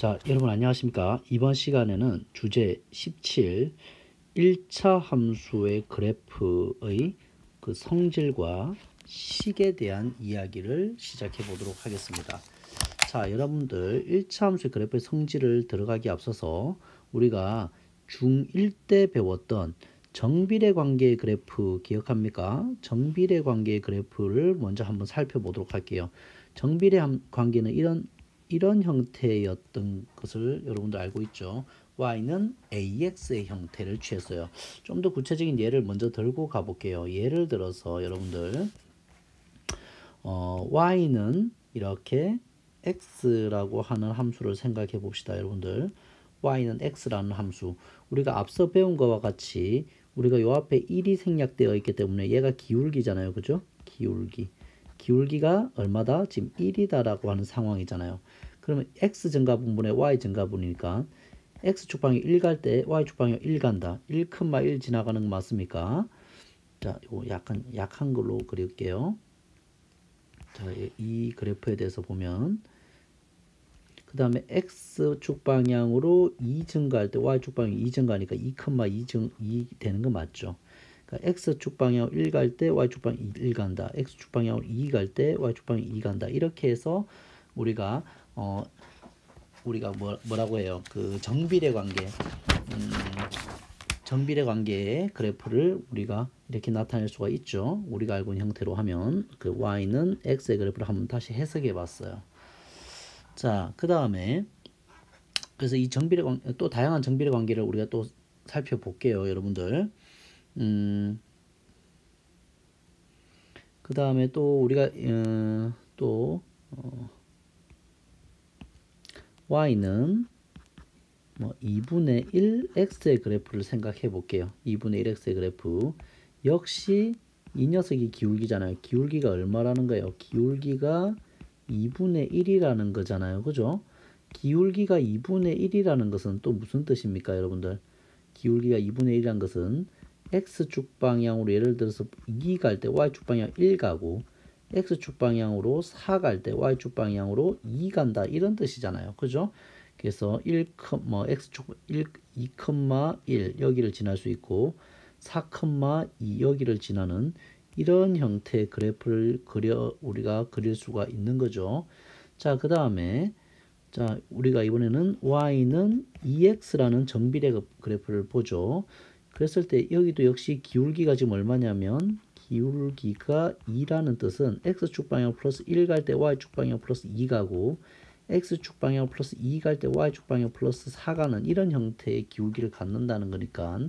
자, 여러분 안녕하십니까? 이번 시간에는 주제 17 1차 함수의 그래프의 그 성질과 식에 대한 이야기를 시작해 보도록 하겠습니다. 자, 여러분들 1차 함수의 그래프의 성질을 들어가기 앞서서 우리가 중1 때 배웠던 정비례 관계의 그래프 기억합니까? 정비례 관계의 그래프를 먼저 한번 살펴보도록 할게요. 정비례 관계는 이런 형태였던 것을 여러분들 알고 있죠. y는 ax의 형태를 취했어요. 좀 더 구체적인 예를 먼저 들고 가볼게요. 예를 들어서 여러분들 y는 이렇게 x라고 하는 함수를 생각해 봅시다. 여러분들 y는 x라는 함수, 우리가 앞서 배운 것과 같이 우리가 요 앞에 1이 생략되어 있기 때문에 얘가 기울기잖아요. 그죠? 기울기가 얼마다? 지금 1이다라고 하는 상황이잖아요. 그러면 x 증가분분의 y 증가분이니까 x축 방향 1 갈 때 y축 방향 1 간다. 1,1 지나가는 거 맞습니까? 자, 이거 약간 약한 걸로 그릴게요. 자, 이 그래프에 대해서 보면 그 다음에 x축 방향으로 2 증가할 때 y축 방향 2 증가하니까 2,2 되는 거 맞죠? 그러니까 x축 방향 1 갈 때 y축 방향 1 간다. x축 방향으로 2 갈 때 y축 방향 2 간다. 이렇게 해서 우리가 뭐라고 해요? 그 정비례 관계, 정비례 관계의 그래프를 우리가 이렇게 나타낼 수가 있죠. 우리가 알고 있는 형태로 하면 그 y는 x의 그래프를 한번 다시 해석해 봤어요. 자, 그 다음에 그래서 이 정비례 관계, 또 다양한 정비례 관계를 우리가 또 살펴볼게요, 여러분들. 그 다음에 또 우리가 y는 2분의 1 x의 그래프를 생각해 볼게요. 2분의 1 x의 그래프 역시 이 녀석이 기울기잖아요. 기울기가 얼마라는 거예요? 기울기가 2분의 1이라는 거잖아요. 그죠? 기울기가 2분의 1이라는 것은 또 무슨 뜻입니까, 여러분들? 기울기가 2분의 1이라는 것은 x축 방향으로 예를 들어서 2 갈 때 y축 방향 1 가고 x축 방향으로 4 갈 때 y축 방향으로 2 간다, 이런 뜻이잖아요. 그죠? 그래서 x축 2,1 여기를 지날 수 있고 4,2 여기를 지나는 이런 형태의 그래프를 우리가 그릴 수가 있는 거죠. 자, 그 다음에 자, 우리가 이번에는 y는 2x라는 정비례 그래프를 보죠. 그랬을 때 여기도 역시 기울기가 지금 얼마냐면 기울기가 2라는 뜻은 x축 방향 플러스 1 갈 때 y축 방향 플러스 2 가고 x축 방향 플러스 2 갈 때 y축 방향 플러스 4 가는 이런 형태의 기울기를 갖는다는 거니까,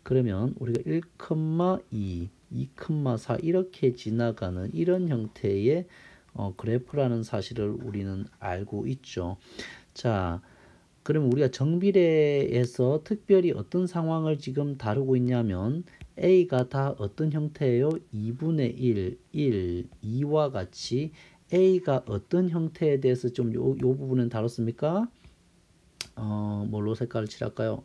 그러면 우리가 1,2, 2,4 이렇게 지나가는 이런 형태의 그래프라는 사실을 우리는 알고 있죠. 자, 그러면 우리가 정비례에서 특별히 어떤 상황을 지금 다루고 있냐면 A가 다 어떤 형태예요? 2분의 1, 2와 같이 A가 어떤 형태에 대해서 좀 요 부분은 다뤘습니까? 뭘로 색깔을 칠할까요?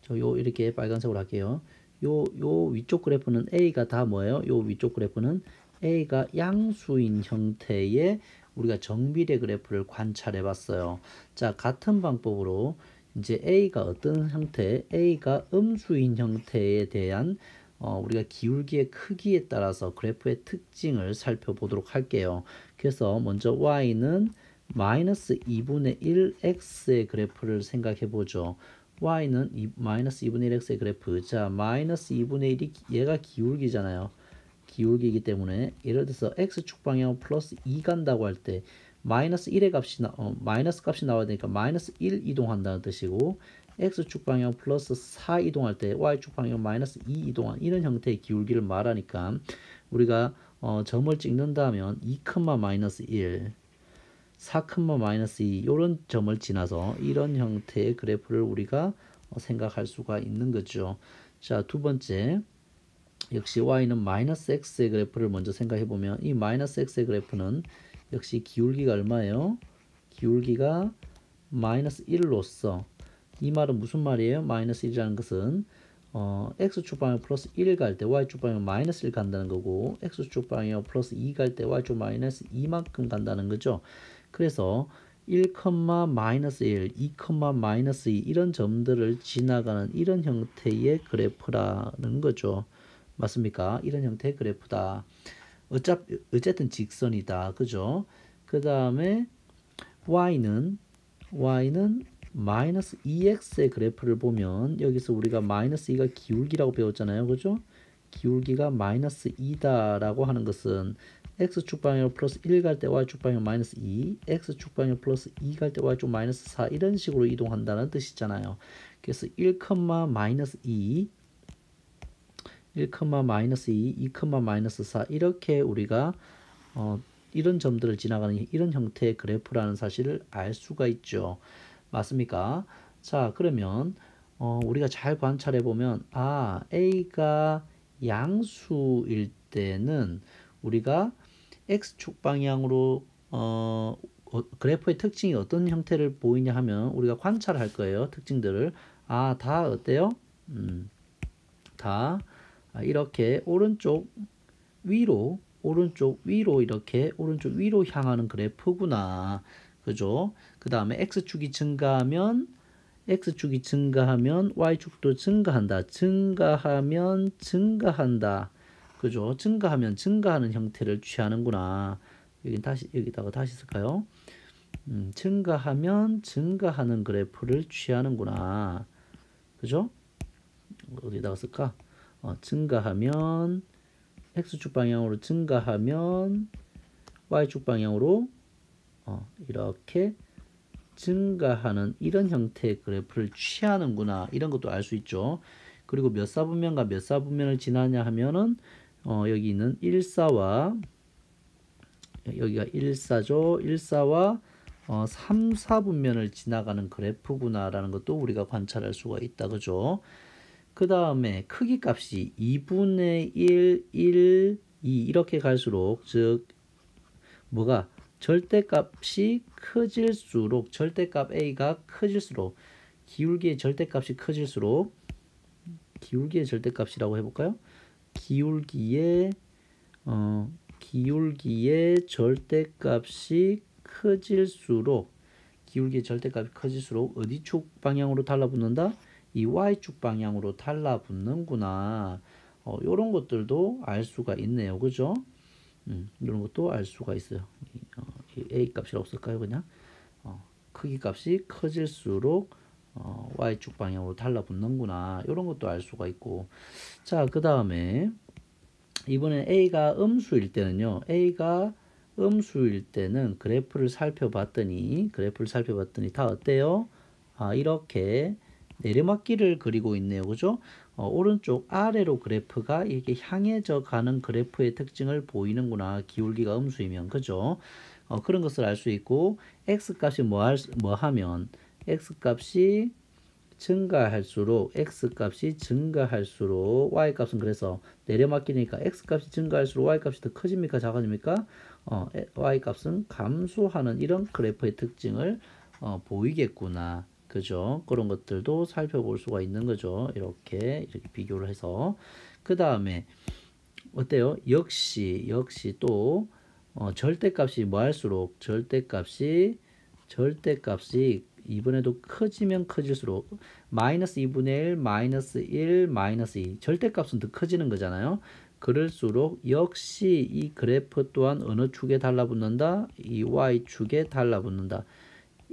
저 이렇게 빨간색으로 할게요. 요 위쪽 그래프는 A가 다 뭐예요? 요 위쪽 그래프는 A가 양수인 형태의 우리가 정비례 그래프를 관찰해 봤어요. 자, 같은 방법으로 이제 A가 어떤 형태, A가 음수인 형태에 대한 우리가 기울기의 크기에 따라서 그래프의 특징을 살펴보도록 할게요. 그래서 먼저 y는 마이너스 2분의 1x의 그래프를 생각해 보죠. y는 마이너스 2분의 1x의 그래프. 자, 마이너스 2분의 1이 얘가 기울기잖아요. 기울기이기 때문에 예를 들어서 x축 방향 플러스 2 간다고 할 때 마이너스 1의 값이 마이너스 값이 나와야 되니까 마이너스 1 이동한다는 뜻이고, x축 방향 플러스 4 이동할 때 y축 방향 마이너스 2 이동한 이런 형태의 기울기를 말하니까 우리가 점을 찍는다면 2, 마이너스 1, 4, 마이너스 2 이런 점을 지나서 이런 형태의 그래프를 우리가 생각할 수가 있는 거죠. 자, 두 번째, 역시 y는 마이너스 x의 그래프를 먼저 생각해 보면 이 마이너스 x의 그래프는 역시 기울기가 얼마예요? 기울기가 마이너스 1로서, 이 말은 무슨 말이에요? 마이너스 1이라는 것은 x축 방향 플러스 1 갈 때 y축 방향 마이너스 1 간다는 거고, x축 방향 플러스 2 갈 때 y축 마이너스 2만큼 간다는 거죠. 그래서 1, 마이너스 1, 2, 마이너스 2 이런 점들을 지나가는 이런 형태의 그래프라는 거죠. 맞습니까? 이런 형태의 그래프다. 어쨌든 직선이다. 그죠? 그 다음에 y는 마이너스 2x의 그래프를 보면 여기서 우리가 마이너스 2가 기울기라고 배웠잖아요. 그죠? 기울기가 마이너스 2다 라고 하는 것은 x축 방향으로 플러스 1 갈 때 y축 방향 마이너스 2, x축 방향 플러스 2 갈 때 y축 마이너스 4 이런 식으로 이동한다는 뜻이잖아요. 그래서 1, 마이너스 2, 1, 마이너스 2, 2, 마이너스 4 이렇게 우리가 이런 점들을 지나가는 이런 형태의 그래프라는 사실을 알 수가 있죠. 맞습니까? 자, 그러면 우리가 잘 관찰해 보면 A가 양수일 때는 우리가 x축 방향으로 그래프의 특징이 어떤 형태를 보이냐 하면 우리가 관찰할 거예요. 특징들을. 다 어때요? 다 이렇게 오른쪽 위로 이렇게 오른쪽 위로 향하는 그래프구나. 그죠? 그 다음에 x축이 증가하면 y축도 증가한다. 증가한다. 그죠? 증가하는 형태를 취하는구나. 여기다가 다시 쓸까요? 증가하는 그래프를 취하는구나. 그죠? 어디다가 쓸까? 증가하면 x축 방향으로 증가하면 y축 방향으로 이렇게 증가하는 이런 형태의 그래프를 취하는구나. 이런 것도 알 수 있죠. 그리고 몇 사분면과 몇 사분면을 지나냐 하면은 여기 있는 1사와 여기가 1사죠. 1사와 3, 4분면을 지나가는 그래프구나라는 것도 우리가 관찰할 수가 있다. 그죠? 그 다음에 크기 값이 2분의 1, 1, 2 이렇게 갈수록 즉 뭐가 절대값이 커질수록 절대값 A가 커질수록 기울기의 절대값이 커질수록 기울기의 절대값이라고 해볼까요? 기울기의 절대값이 커질수록 어디 축 방향으로 달라붙는다? 이 y축 방향으로 달라붙는구나. 요런 것들도 알 수가 있네요. 그죠? 이런 것도 알 수가 있어요. A 값이라고 쓸까요? 그냥 크기 값이 커질수록 y축 방향으로 달라붙는구나. 이런 것도 알 수가 있고. 자, 그 다음에 이번에 A가 음수일 때는요. A가 음수일 때는 그래프를 살펴봤더니 다 어때요? 이렇게 내리막길을 그리고 있네요. 그죠? 오른쪽 아래로 그래프가 이렇게 향해져 가는 그래프의 특징을 보이는구나. 기울기가 음수이면. 그죠? 그런 것을 알 수 있고 x값이 뭐하면 x값이 증가할수록 y값은 그래서 내려막기니까 x값이 증가할수록 y값이 더 커집니까? 작아집니까? y값은 감소하는 이런 그래프의 특징을 보이겠구나. 그죠? 그런 것들도 살펴볼 수가 있는 거죠. 이렇게 비교를 해서. 그 다음에 어때요? 역시 또 절대값이 뭐할수록 절대값이 이번에도 커지면 커질수록 마이너스 2분의 1, 마이너스 1, 마이너스 2 절대값은 더 커지는 거잖아요. 그럴수록 역시 이 그래프 또한 어느 축에 달라붙는다? 이 y축에 달라붙는다.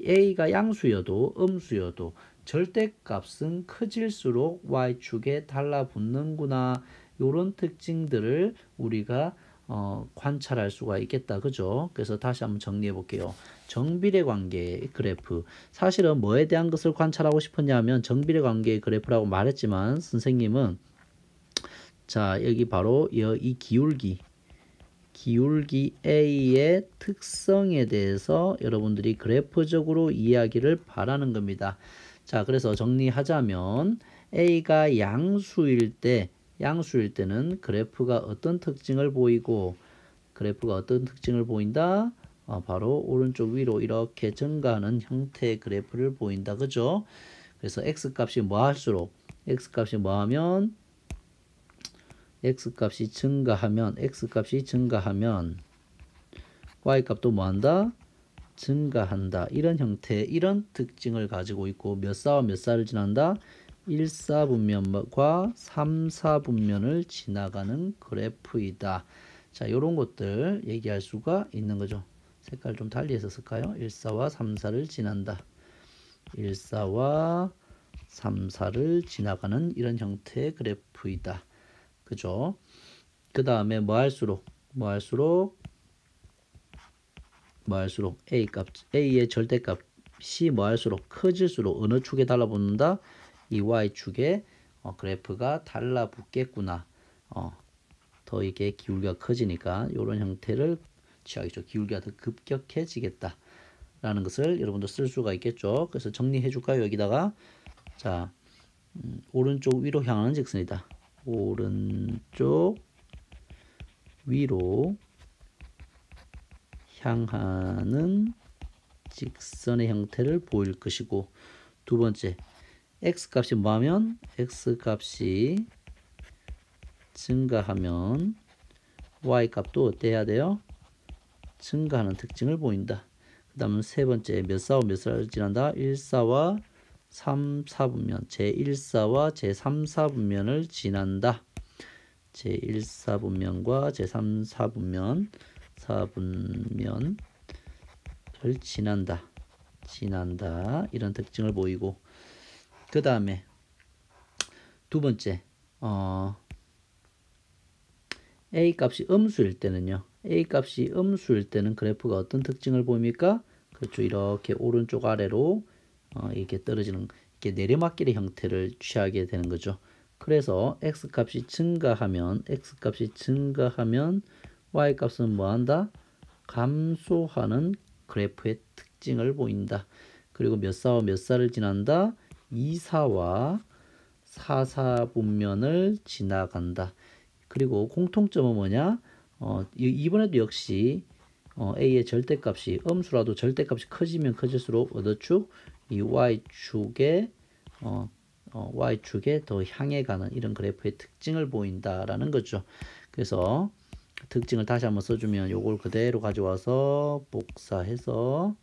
A가 양수여도 음수여도 절대값은 커질수록 y축에 달라붙는구나. 이런 특징들을 우리가 관찰할 수가 있겠다. 그죠? 그래서 다시 한번 정리해 볼게요. 정비례 관계의 그래프. 사실은 뭐에 대한 것을 관찰하고 싶었냐면 정비례 관계의 그래프라고 말했지만 선생님은 자, 여기 바로 이 기울기 A의 특성에 대해서 여러분들이 그래프적으로 이해하기를 바라는 겁니다. 자, 그래서 정리하자면 A가 양수일 때는 그래프가 어떤 특징을 보인다? 바로 오른쪽 위로 이렇게 증가하는 형태의 그래프를 보인다. 그죠? 그래서 x값이 증가하면 y값도 뭐한다? 증가한다. 이런 형태, 이런 특징을 가지고 있고 몇 사와 몇 사를 지난다. 1사분면과 3사분면을 지나가는 그래프이다. 자, 이런 것들 얘기할 수가 있는 거죠. 색깔 좀 달리 해서 쓸까요? 1사와 3사를 지난다. 1사와 3사를 지나가는 이런 형태의 그래프이다. 그죠? 그 다음에 뭐 할수록 A의 절대값이 뭐 할수록 커질수록 어느 축에 달라붙는다? 이 Y축에 그래프가 달라붙겠구나. 더 이게 기울기가 커지니까 이런 형태를 취하겠죠. 기울기가 더 급격해지겠다. 라는 것을 여러분도 쓸 수가 있겠죠. 그래서 정리해 줄까요? 여기다가 자, 오른쪽 위로 향하는 직선이다. 오른쪽 위로 향하는 직선의 형태를 보일 것이고, 두 번째 x값이 뭐하면 x값이 증가하면 y값도 어때야 돼요? 증가하는 특징을 보인다. 그 다음은 세 번째 몇 사와 몇 사를 지난다. 1사와 3사분면 제1사와 제3사분면을 지난다. 제1사분면과 제3사분면을 지난다. 이런 특징을 보이고, 그 다음에 두 번째 A 값이 음수일 때는요. A 값이 음수일 때는 그래프가 어떤 특징을 보입니까? 그렇죠. 이렇게 오른쪽 아래로 이렇게 떨어지는, 이렇게 내리막길의 형태를 취하게 되는 거죠. 그래서 x 값이 증가하면 y 값은 뭐한다? 감소하는 그래프의 특징을 보인다. 그리고 몇 사와 몇 사를 지난다? 2사와 4사분면을 지나간다. 그리고 공통점은 뭐냐? 이번에도 역시 A의 절대값이 음수라도 절대값이 커지면 커질수록 어느 축? 이 Y축에 Y축에 더 향해 가는 이런 그래프의 특징을 보인다라는 거죠. 그래서 특징을 다시 한번 써주면 요걸 그대로 가져와서 복사해서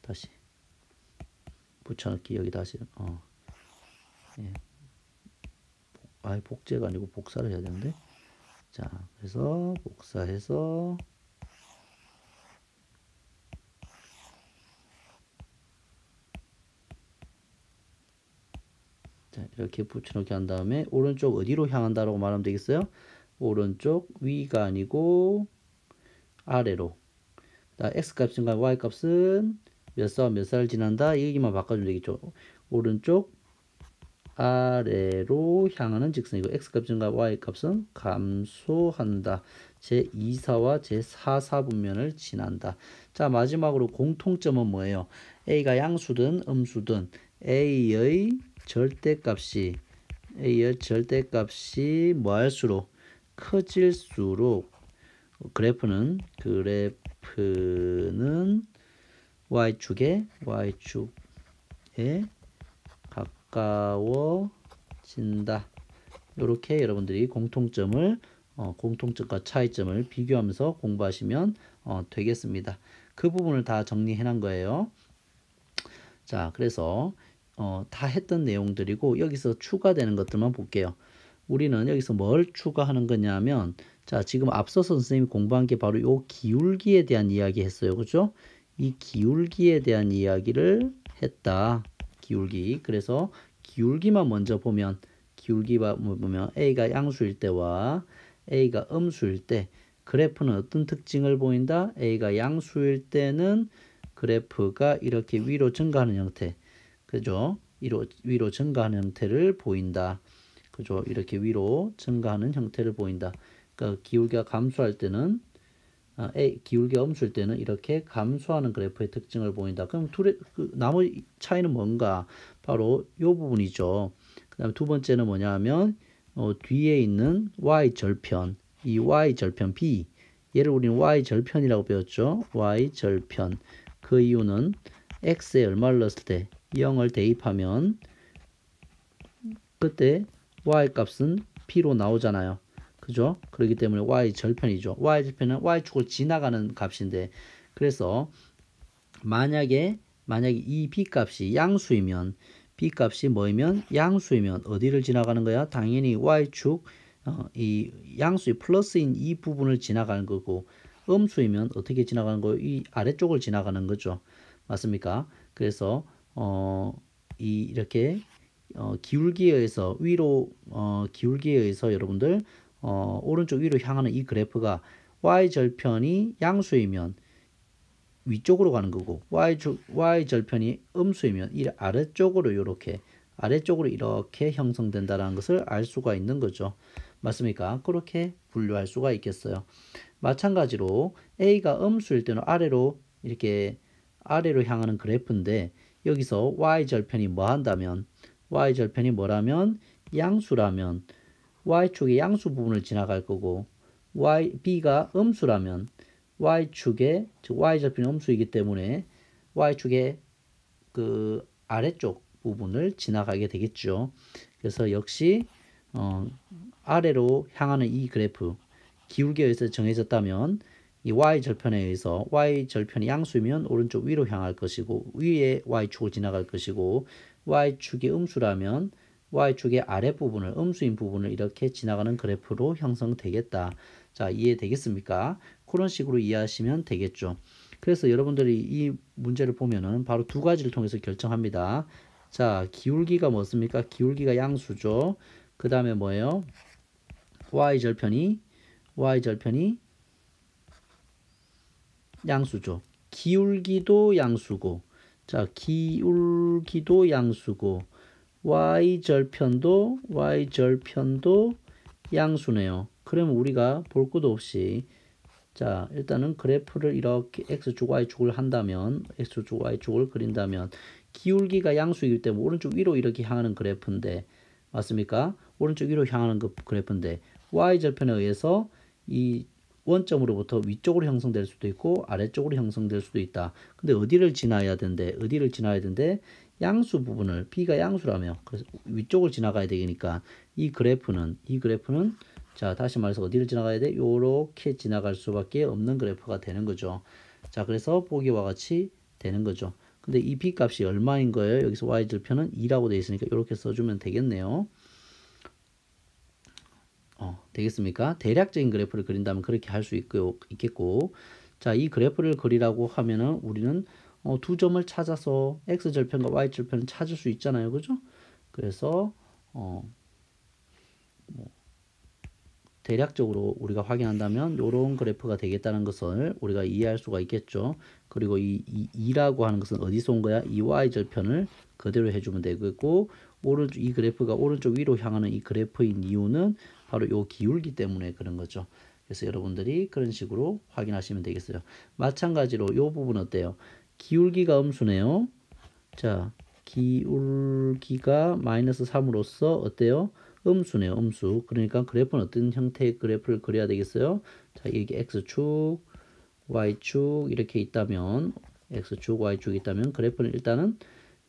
다시 붙여넣기 여기 다시 예. 복제가 아니고 복사를 해야 되는데, 자, 그래서 복사해서 자, 이렇게 붙여넣기 한 다음에 오른쪽 어디로 향한다라고 말하면 되겠어요? 오른쪽 위가 아니고 아래로. x값과 y값은 몇 사와 몇 사를 지난다. 이 얘기만 바꿔주면 되겠죠. 오른쪽 아래로 향하는 직선이고 x값과 y값은 감소한다. 제2사와 제4사분면을 지난다. 자, 마지막으로 공통점은 뭐예요? A가 양수든 음수든 A의 절대값이 뭐 할수록 커질수록 그래프는 y축에 가까워진다. 이렇게 여러분들이 공통점과 차이점을 비교하면서 공부하시면 되겠습니다. 그 부분을 다 정리해 놓은 거예요. 자, 그래서 다 했던 내용들이고 여기서 추가되는 것들만 볼게요. 우리는 여기서 뭘 추가하는 거냐면, 자, 지금 앞서서 선생님이 공부한 게 바로 요 기울기에 대한 이야기 했어요. 그죠? 이 기울기에 대한 이야기를 했다. 기울기. 그래서 기울기만 먼저 보면, A가 양수일 때와 A가 음수일 때 그래프는 어떤 특징을 보인다? A가 양수일 때는 그래프가 이렇게 위로 증가하는 형태. 그죠? 위로 증가하는 형태를 보인다. 그죠? 이렇게 위로 증가하는 형태를 보인다. 그러니까 기울기가 감소할 때는 기울기가 음수일 때는 이렇게 감소하는 그래프의 특징을 보인다. 그럼 나머지 차이는 뭔가? 바로 이 부분이죠. 그 다음에 두 번째는 뭐냐 하면 뒤에 있는 y절편, 이 y절편 B, 얘를 우리는 y절편이라고 배웠죠. y절편. 그 이유는 x에 얼마를 넣었을 때 0을 대입하면 그때 y 값은 p로 나오잖아요. 그죠? 그렇기 때문에 y 절편이죠. y 절편은 y축을 지나가는 값인데, 그래서 만약에 이 b 값이 양수이면, b 값이 뭐이면 양수이면 어디를 지나가는 거야? 당연히 y축 이 양수의 플러스인 이 부분을 지나가는 거고, 음수이면 어떻게 지나가는 거예요? 이 아래쪽을 지나가는 거죠. 맞습니까? 그래서 이렇게 기울기에 의해서 위로 기울기에 의해서 여러분들 오른쪽 위로 향하는 이 그래프가 y 절편이 양수이면 위쪽으로 가는 거고, y 절편이 음수이면 이 아래쪽으로 이렇게 형성된다는 것을 알 수가 있는 거죠. 맞습니까? 그렇게 분류할 수가 있겠어요. 마찬가지로 a가 음수일 때는 이렇게 아래로 향하는 그래프인데, 여기서 y 절편이 y 절편이 뭐라면 양수라면 y축의 양수 부분을 지나갈 거고, b가 음수라면 y축의, 즉 y절편이 음수이기 때문에 y축의 그 아래쪽 부분을 지나가게 되겠죠. 그래서 역시 아래로 향하는 이 그래프, 기울기에 의해서 정해졌다면 이 y절편에 의해서 y절편이 양수이면 오른쪽 위로 향할 것이고, 위에 y축을 지나갈 것이고, y축이 음수라면 y축의 아랫부분을, 음수인 부분을 이렇게 지나가는 그래프로 형성되겠다. 자, 이해되겠습니까? 그런 식으로 이해하시면 되겠죠. 그래서 여러분들이 이 문제를 보면은 바로 두 가지를 통해서 결정합니다. 자, 기울기가 뭐습니까? 기울기가 양수죠. 그 다음에 뭐예요? y절편이 양수죠. 기울기도 양수고, 자, 기울기도 양수고, y절편도 양수네요. 그러면 우리가 볼 것도 없이, 자, 일단은 그래프를 이렇게 x축 y축을 한다면, x축 y축을 그린다면 기울기가 양수이기 때문에 오른쪽 위로 이렇게 향하는 그래프인데, 맞습니까? 오른쪽 위로 향하는 그 그래프인데, y절편에 의해서 이 원점으로부터 위쪽으로 형성될 수도 있고 아래쪽으로 형성될 수도 있다. 근데 어디를 지나야 된대? 양수 부분을, b가 양수라며, 그래서 위쪽을 지나가야 되니까 이 그래프는 자, 다시 말해서 어디를 지나가야 돼? 요렇게 지나갈 수밖에 없는 그래프가 되는 거죠. 자, 그래서 보기와 같이 되는 거죠. 근데 이 b 값이 얼마인 거예요? 여기서 y절편은 2라고 되어 있으니까 이렇게 써주면 되겠네요. 되겠습니까? 대략적인 그래프를 그린다면 그렇게 할 수 있겠고, 자, 이 그래프를 그리라고 하면은 우리는 두 점을 찾아서 x절편과 y절편을 찾을 수 있잖아요. 그죠? 그래서 대략적으로 우리가 확인한다면 이런 그래프가 되겠다는 것을 우리가 이해할 수가 있겠죠. 그리고 이 2라고 하는 것은 어디서 온 거야? 이 y절편을 그대로 해주면 되겠고, 이 그래프가 오른쪽 위로 향하는 이 그래프인 이유는 바로 이 기울기 때문에 그런 거죠. 그래서 여러분들이 그런 식으로 확인하시면 되겠어요. 마찬가지로 이 부분 어때요? 기울기가 음수네요. 자, 기울기가 마이너스 3으로서 어때요? 음수네요. 음수. 그러니까 그래프는 어떤 형태의 그래프를 그려야 되겠어요? 자, 이게 x축, y축 이렇게 있다면, x축, y축이 있다면 그래프는 일단은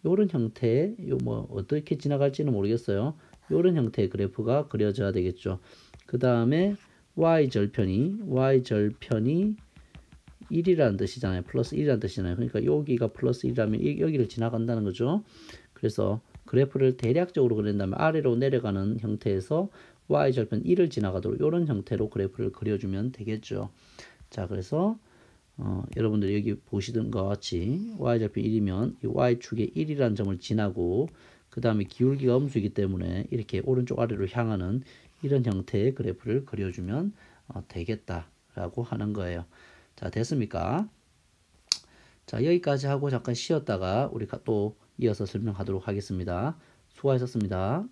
요런 형태의, 어떻게 지나갈지는 모르겠어요. 요런 형태의 그래프가 그려져야 되겠죠. 그 다음에 y절편이 1이라는 뜻이잖아요. 플러스 1이라는 뜻이잖아요. 그러니까 여기가 플러스 1이라면 여기를 지나간다는 거죠. 그래서 그래프를 대략적으로 그린다면 아래로 내려가는 형태에서 y절편 1을 지나가도록 이런 형태로 그래프를 그려주면 되겠죠. 자, 그래서 여러분들 여기 보시던 것 같이 y절편 1이면 이 y축에 1이라는 점을 지나고, 그 다음에 기울기가 음수이기 때문에 이렇게 오른쪽 아래로 향하는 이런 형태의 그래프를 그려주면 되겠다라고 하는 거예요. 자, 됐습니까? 자, 여기까지 하고 잠깐 쉬었다가 우리가 또 이어서 설명하도록 하겠습니다. 수고하셨습니다.